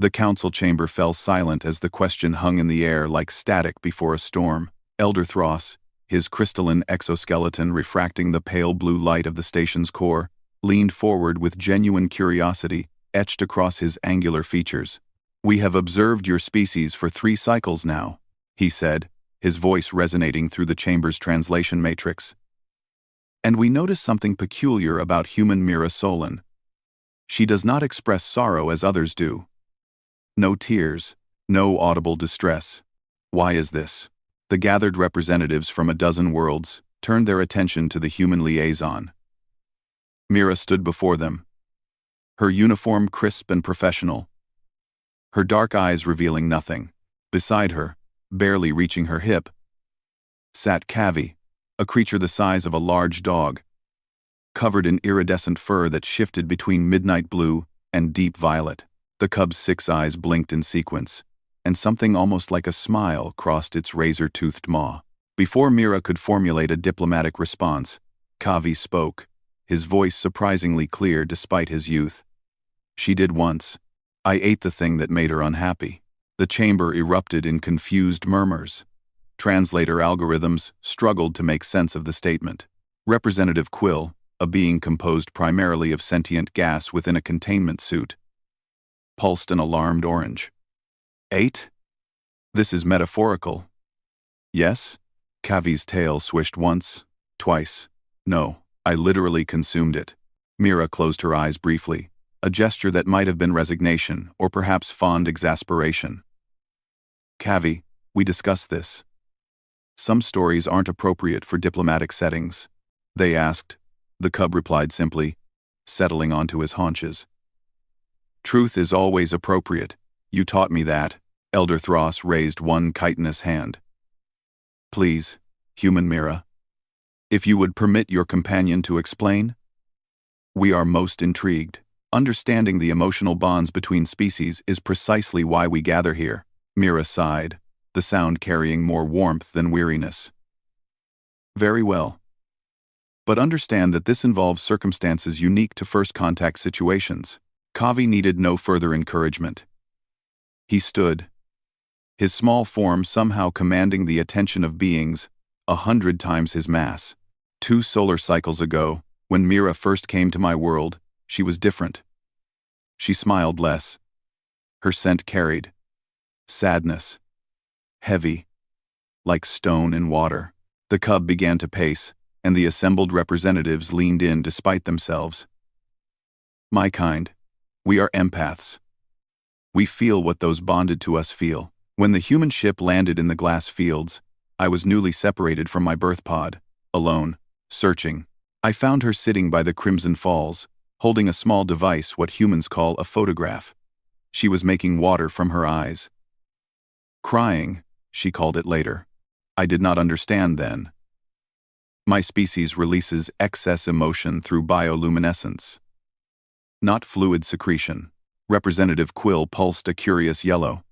The council chamber fell silent as the question hung in the air like static before a storm. Elder Thros, his crystalline exoskeleton refracting the pale blue light of the station's core, leaned forward with genuine curiosity etched across his angular features. "We have observed your species for 3 cycles now," he said, his voice resonating through the chamber's translation matrix. "And we notice something peculiar about human Mira Solon. She does not express sorrow as others do. No tears, no audible distress. Why is this?" The gathered representatives from a dozen worlds turned their attention to the human liaison. Mira stood before them, her uniform crisp and professional, her dark eyes revealing nothing. Beside her, barely reaching her hip, sat Cavy, a creature the size of a large dog, covered in iridescent fur that shifted between midnight blue and deep violet. The cub's 6 eyes blinked in sequence, and something almost like a smile crossed its razor-toothed maw. Before Mira could formulate a diplomatic response, Cavy spoke, his voice surprisingly clear despite his youth. "She did once. I ate the thing that made her unhappy." The chamber erupted in confused murmurs. Translator algorithms struggled to make sense of the statement. Representative Quill, a being composed primarily of sentient gas within a containment suit, pulsed an alarmed orange. "Ate? This is metaphorical." "Yes?" Cavy's tail swished once, twice. "No, I literally consumed it." Mira closed her eyes briefly, a gesture that might have been resignation or perhaps fond exasperation. "Cavy, we discussed this. Some stories aren't appropriate for diplomatic settings." "They asked," the cub replied simply, settling onto his haunches. "Truth is always appropriate. You taught me that." Elder Thros raised one chitinous hand. "Please, human Mira, if you would permit your companion to explain?" "We are most intrigued. Understanding the emotional bonds between species is precisely why we gather here." Mira sighed, the sound carrying more warmth than weariness. "Very well. But understand that this involves circumstances unique to first contact situations." Cavy needed no further encouragement. He stood, his small form somehow commanding the attention of beings 100 times his mass. 2 solar cycles ago, when Mira first came to my world, she was different. She smiled less. Her scent carried sadness, heavy, like stone in water. The cub began to pace, and the assembled representatives leaned in despite themselves. "My kind, we are empaths. We feel what those bonded to us feel." When the human ship landed in the glass fields, I was newly separated from my birth pod, alone, searching. I found her sitting by the Crimson Falls, holding a small device what humans call a photograph. She was making water from her eyes. "Crying," she called it later. I did not understand then. My species releases excess emotion through bioluminescence, not fluid secretion. Representative Quill pulsed a curious yellow.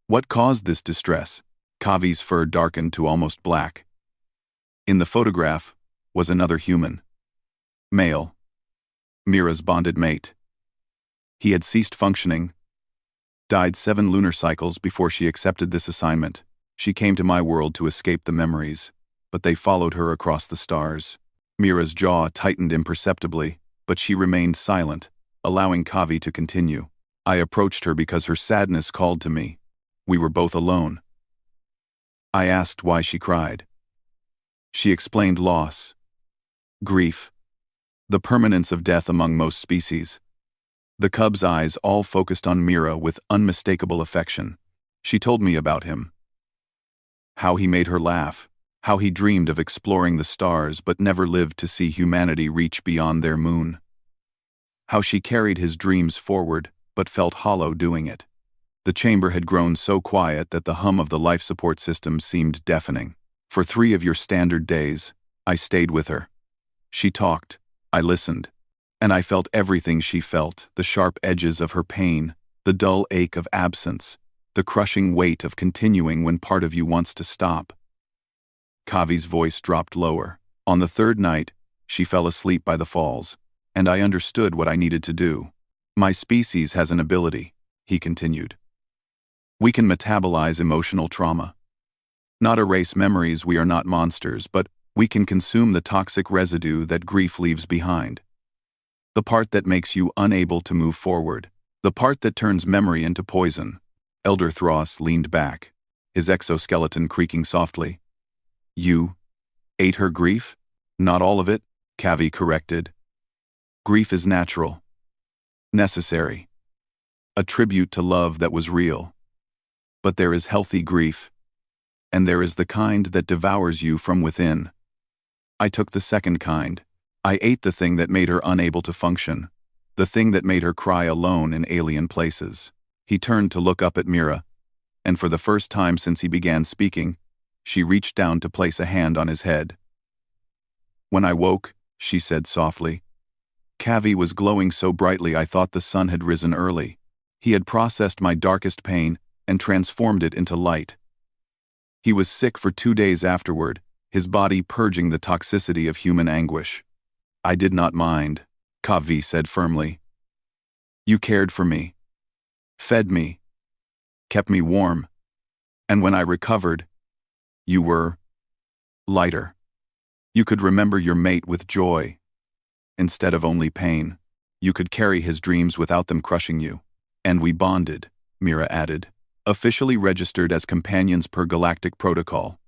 "What caused this distress?" Cavy's fur darkened to almost black. In the photograph was another human. Male. Mira's bonded mate. He had ceased functioning, died 7 lunar cycles before she accepted this assignment. She came to my world to escape the memories, but they followed her across the stars. Mira's jaw tightened imperceptibly, but she remained silent, allowing Cavy to continue. I approached her because her sadness called to me. We were both alone. I asked why she cried. She explained loss, grief, the permanence of death among most species. The cub's eyes all focused on Mira with unmistakable affection. She told me about him. How he made her laugh, how he dreamed of exploring the stars but never lived to see humanity reach beyond their moon. How she carried his dreams forward but felt hollow doing it. The chamber had grown so quiet that the hum of the life support system seemed deafening. For 3 of your standard days, I stayed with her. She talked, I listened, and I felt everything she felt, the sharp edges of her pain, the dull ache of absence, the crushing weight of continuing when part of you wants to stop. Cavy's voice dropped lower. On the 3rd night, she fell asleep by the falls, and I understood what I needed to do. My species has an ability, he continued. We can metabolize emotional trauma. Not erase memories, we are not monsters, but we can consume the toxic residue that grief leaves behind. The part that makes you unable to move forward. The part that turns memory into poison. Elder Thros leaned back, his exoskeleton creaking softly. You ate her grief? Not all of it, Cavy corrected. Grief is natural. Necessary. A tribute to love that was real. But there is healthy grief. And there is the kind that devours you from within. I took the second kind. I ate the thing that made her unable to function. The thing that made her cry alone in alien places. He turned to look up at Mira, and for the first time since he began speaking, she reached down to place a hand on his head. When I woke, she said softly, Cavy was glowing so brightly I thought the sun had risen early. He had processed my darkest pain and transformed it into light. He was sick for 2 days afterward, his body purging the toxicity of human anguish. I did not mind, Cavy said firmly. You cared for me, fed me, kept me warm, and when I recovered, you were lighter. You could remember your mate with joy. Instead of only pain, you could carry his dreams without them crushing you. And we bonded, Mira added, officially registered as companions per galactic protocol.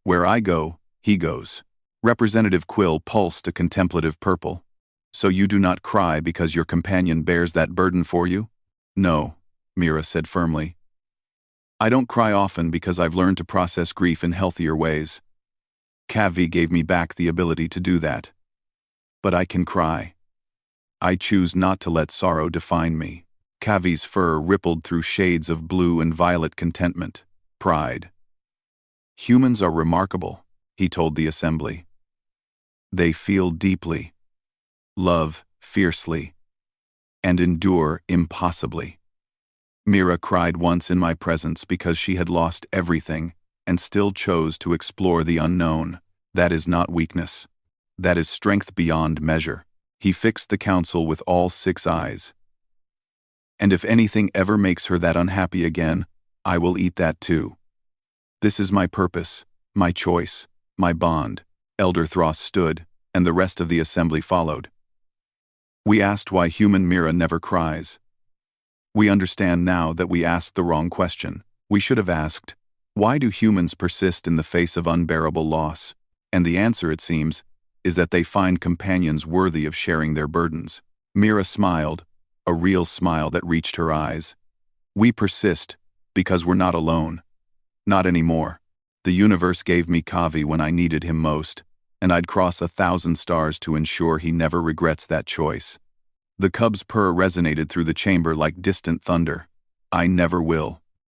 Where I go, he goes. Representative Quill pulsed a contemplative purple. So you do not cry because your companion bears that burden for you? No, Mira said firmly. I don't cry often because I've learned to process grief in healthier ways. Cavy gave me back the ability to do that. But I can cry. I choose not to let sorrow define me. Cavy's fur rippled through shades of blue and violet contentment, pride. Humans are remarkable, he told the assembly. They feel deeply, love fiercely, and endure impossibly. Mira cried once in my presence because she had lost everything and still chose to explore the unknown. That is not weakness. That is strength beyond measure. He fixed the council with all 6 eyes. And if anything ever makes her that unhappy again, I will eat that too. This is my purpose, my choice, my bond. Elder Thros stood, and the rest of the assembly followed. We asked why human Mira never cries. We understand now that we asked the wrong question. We should have asked, why do humans persist in the face of unbearable loss? And the answer, it seems, is that they find companions worthy of sharing their burdens. Mira smiled, a real smile that reached her eyes. We persist because we're not alone. Not anymore. The universe gave me Cavy when I needed him most, and I'd cross 1,000 stars to ensure he never regrets that choice. The cub's purr resonated through the chamber like distant thunder. I never will.